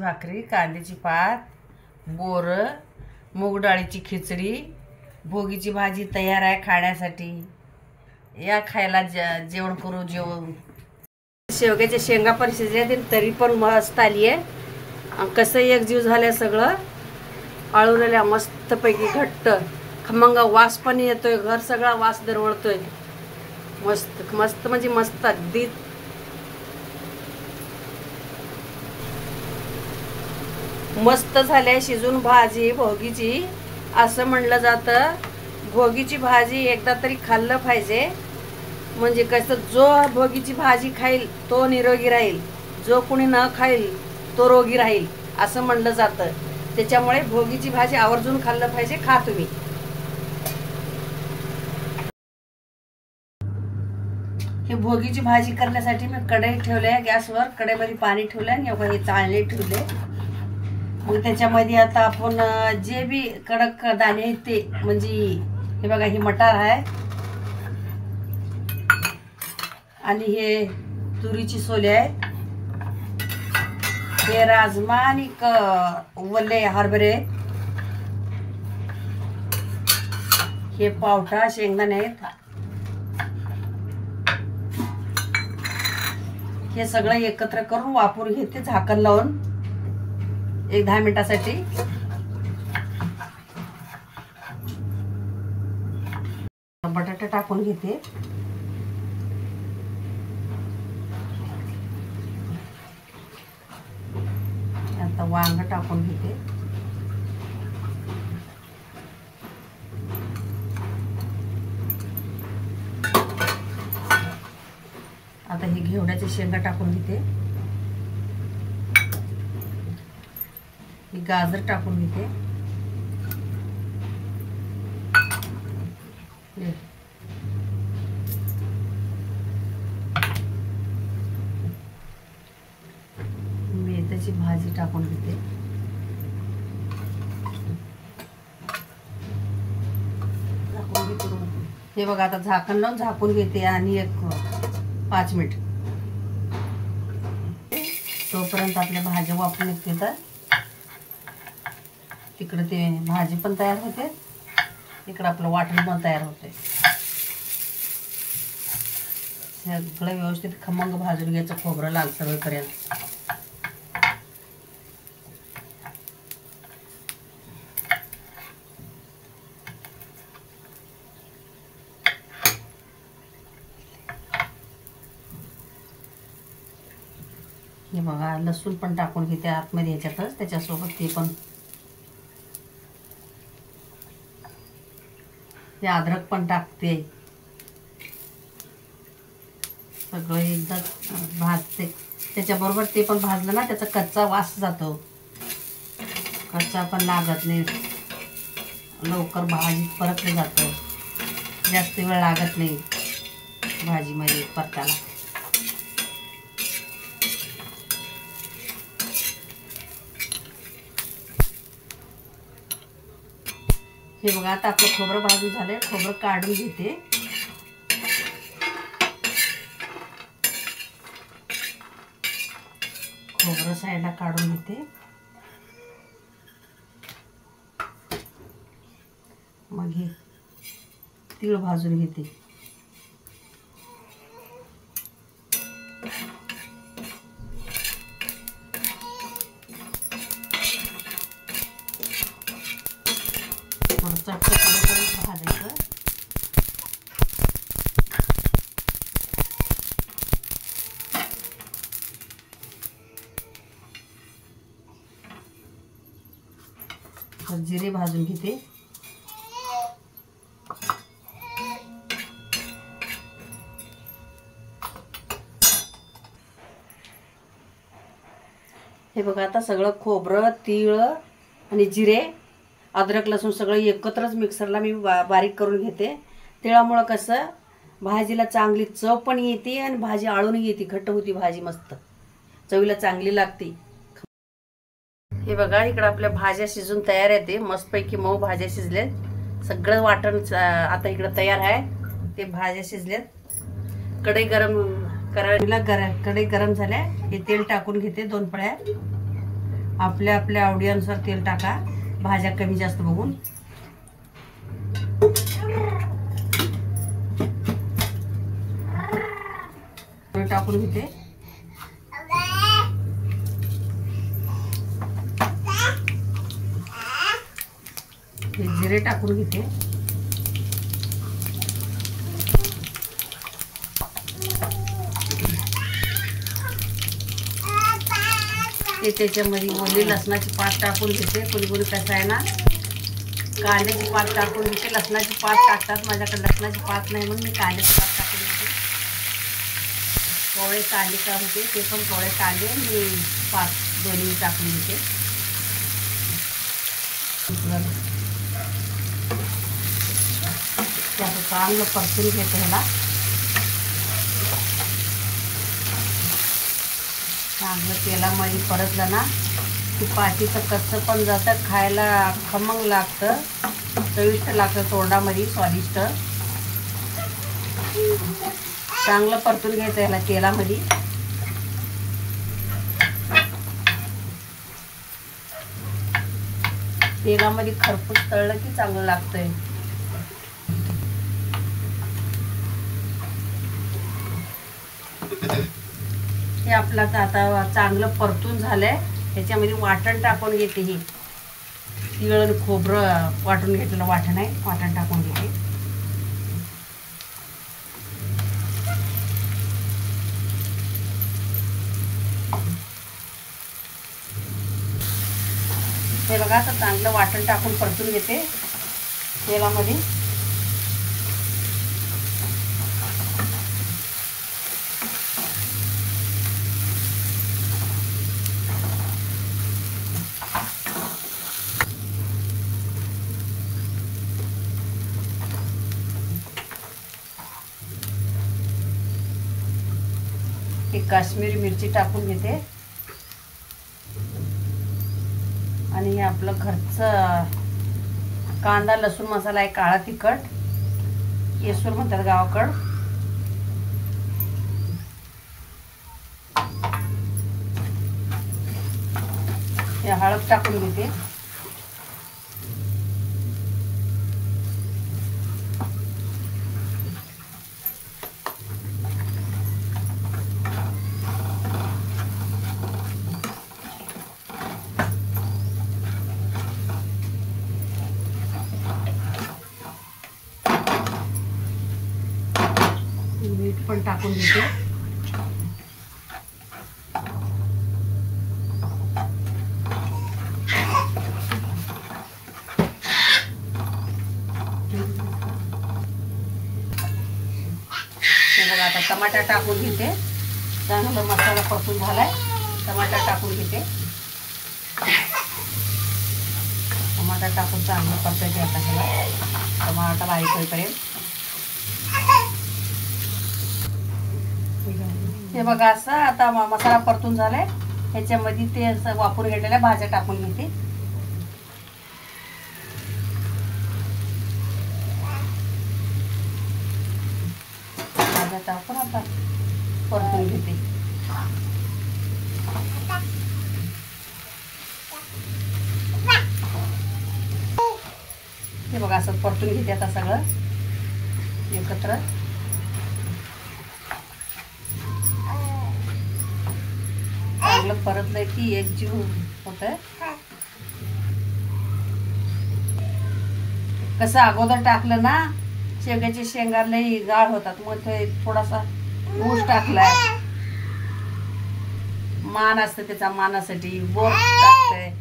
भाकरी, कांद्याची पात, बोरं, मूग डाळीची खिचडी, भोगीची भाजी तयार आहे खाण्यासाठी. या खायला जेवण करू. जेवण शेवग्याच्या शेंगा पण शिजल्या तरी पण मस्त आली आहे. कसं एकजीव झालं सगळं, आळून आल्या मस्तपैकी घट्ट खमंग वास पण येतोय. घर सगळा वास दरवळतोय. मस्त मस्त म्हणजे मस्त अगदी मस्त झाल्या शिजून भाजी भोगीची. असं म्हणलं जातं भोगीची भाजी एकदा तरी खाल्लं पाहिजे. म्हणजे कसं, जो भोगीची भाजी खाईल तो निरोगी राहील, जो कुणी न खाईल तो रोगी राहील असं म्हणलं जातं. त्याच्यामुळे भोगीची भाजी आवर्जून खाल्लं पाहिजे. खा तुम्ही. हे भोगीची भाजी करण्यासाठी मी कढई ठेवले गॅसवर. कढईमध्ये पाणी ठेवलं आणि हे चाळणे ठेवले. मग त्याच्यामध्ये आता आपण जे बी कडक दाणे आहेत ते, म्हणजे हे बघा, हे मटार आहे आणि हे तुरीची सोले आहेत, हे राजमा आणि वल्ले हरभरे, हे पावटा शेंगदाणे आहेत. हे सगळं एकत्र करून वापरून घेते झाकण लावून 10 मिनिटासाठी. बटाटा टाकून घेते. आता वांग टाकून घेते. आता हे घेवड्याच्या शेंगा टाकून घेते. हे गाजर टाकून घेते. मेथीची भाजी टाकून घेते. हे बघा, आता झाकण लावून झाकून घेते आणि एक 5 मिनिट. तोपर्यंत आपल्या भाज्या वापरून निघते. तर तिकडे ते भाजी पण तयार होते, इकडं आपलं वाटण पण तयार होते. सगळं व्यवस्थित खमंग भाजून घ्यायचं, खोबरं लालसर होईपर्यंत. हे बघा, लसूण पण टाकून घेते आतमध्ये ह्याच्यातच, त्याच्यासोबत ते पण. हे अद्रक पण टाकते. सगळं एकदा भाजते. त्याच्याबरोबर ते पण भाजलं ना, त्याचा कच्चा वास जातो. कच्चा पण लागत नाही. लवकर भाजी परतलं जातं. जास्त वेळ लागत नाही भाजीमध्ये परतायला. हे बघा, आता आपलं खोबरं भाजून झालंय. खोबरं काढून घेते. खोबरं साईडला काढून घेते. मग हे तीळ भाजून घेते. चटपट भाजायचं. जिरे भाजून घेते. हे बघा, आता सगळं खोबरं, तीळ आणि जिरे, अद्रक, लसूण सगळं एकत्रच मिक्सरला मी बारीक करून घेते. तिळामुळं कसं भाजीला चांगली चव पण येते आणि भाजी आळून येते, घट्ट होती भाजी, मस्त चवीला चांगली लागते. हे बघा, इकडं आपल्या भाज्या शिजून तयार आहेत. मस्तपैकी मऊ भाज्या शिजल्यात. सगळं वाटण आता इकडं तयार आहे. ते भाज्या शिजल्यात. कढई गरम करायला कढई गरम झाल्या. हे तेल टाकून घेते 2 पळ्या. आपल्या आपल्या आवडीनुसार तेल टाका, भाज्या कमी जास्त बघून. टाकून घेते. जिरे टाकून घेते. ते त्याच्यामध्ये ओली लसणाची पात टाकून घेते. कोणी कोणी कसं आहे ना कांद्याची पात टाकून घेते, लसणाची पात टाकतात. माझ्याकडे लसणाची पात नाही म्हणून मी कांद्याची पात टाकून घेते. कोवळे कांदे का होते ते पण कोवळे कांदे मी पात दोन्ही टाकून घेते. त्याचं चांगलं परतून घेते. ह्याला चांगलं तेलामध्ये परतलं ना की पातीचं कच्चं पण जातं, खायला खमंग लागतं, चविष्ट लागतं, तोंडामध्ये स्वादिष्ट. चांगलं परतून घ्यायचं ह्याला तेलामध्ये. तेलामध्ये खरपूस तळलं की चांगलं लागतंय. हे आपलं आता चांगलं परतून झालंय. ह्याच्यामध्ये वाटण टाकून घेते. ही तीळ आणि खोबरं वाटून घेतलेलं वाटण आहे, वाटण टाकून घेते. हे बघा आता चांगलं वाटण टाकून परतून घेते तेलामध्ये. ही काश्मीरी मिरची टाकून घेते. आणि हे आपलं घरचं कांदा लसूण मसाला आहे, काळा तिखट, येसूर म्हणतात गावाकड. हे हळद टाकून घेते. मीठ पण टाकून घेते. बघा आता टमाटर टाकून घेते. चांगला मसाला परतून झालाय. टमाटर टाकून घेते. टमाटर टाकून चांगलं परतायचं आता ह्याला. टमाटर बारीक होईपर्यंत. हे बघा असं आता मसाला परतून झालाय. ह्याच्यामध्ये ते असं वापरून घेतलेल्या भाज्या टाकून घेते. भाज्या टाकून आता परतून घेते. हे बघा असं परतून घेते आता सगळं एकत्र. चांगलं परतलं की एक जीव होतंय. कसं अगोदर टाकलं ना शेवग्याचे शेंगा लई गाळ होतात, मग ते थोडासा ऊस टाकलाय. मान असतं त्याचा, मानासाठी बोर टाकतंय.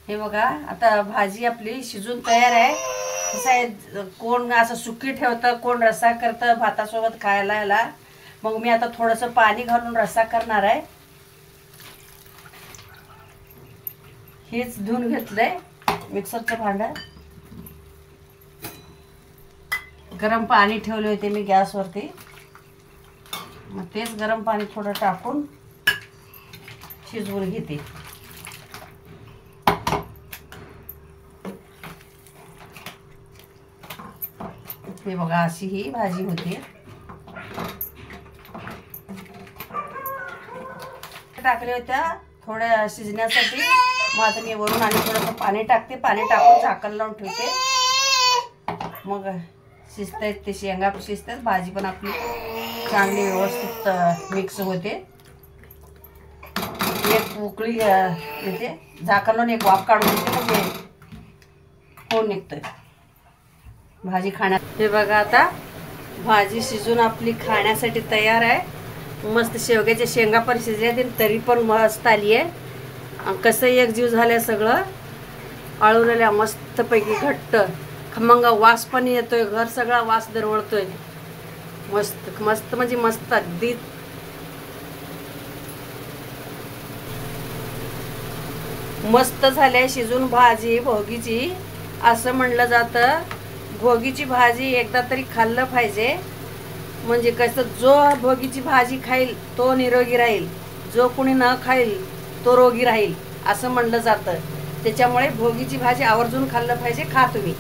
हे बघा आता भाजी आपली शिजून तयार आहे. कसं आहे कोण असं सुकी ठेवतं, कोण रस्सा करतं भातासोबत खायला याला. मग मी आता थोडंसं पाणी घालून रस्सा करणार आहे. हेच धुवून घेतलंय मिक्सरचं भांडं. गरम पाणी ठेवले होते मी गॅसवरती. मग तेच गरम पाणी थोडं टाकून शिजवून घेते. हे बघा अशी ही भाजी होते. टाकल्या होत्या थोड्या शिजण्यासाठी. मग आता मी वरून आणि थोडंसं पाणी टाकते. पाणी टाकून झाकण लावून ठेवते. मग शिजतायत ते शेंगा शिजतात. भाजी पण आपली चांगली व्यवस्थित मिक्स होते. एक उकळी येते, झाकण लावून एक वाफ काढून घेते. म्हणजे होऊन निघतंय भाजी खाण्यात. हे बघा आता भाजी शिजून आपली खाण्यासाठी तयार आहे. मस्त शेवग्याच्या शेंगा पण शिजल्या, तरी पण मस्त आली आहे. कसं एकजीव झालं सगळं, आळून आल्या मस्तपैकी घट्ट खमंग वास पण येतोय. घर सगळा वास दरवळतोय. मस्त मस्त म्हणजे मस्त अगदी मस्त झाल्या शिजून भाजी भोगीची. असं म्हणलं जातं भोगीची भाजी एकदा तरी खाल्लं पाहिजे. म्हणजे कसं जो भोगीची भाजी खाईल तो निरोगी राहील, जो कुणी न खाईल तो रोगी राहील असं म्हणलं जातं. त्याच्यामुळे भोगीची भाजी आवर्जून खाल्लं पाहिजे. खा तुम्ही.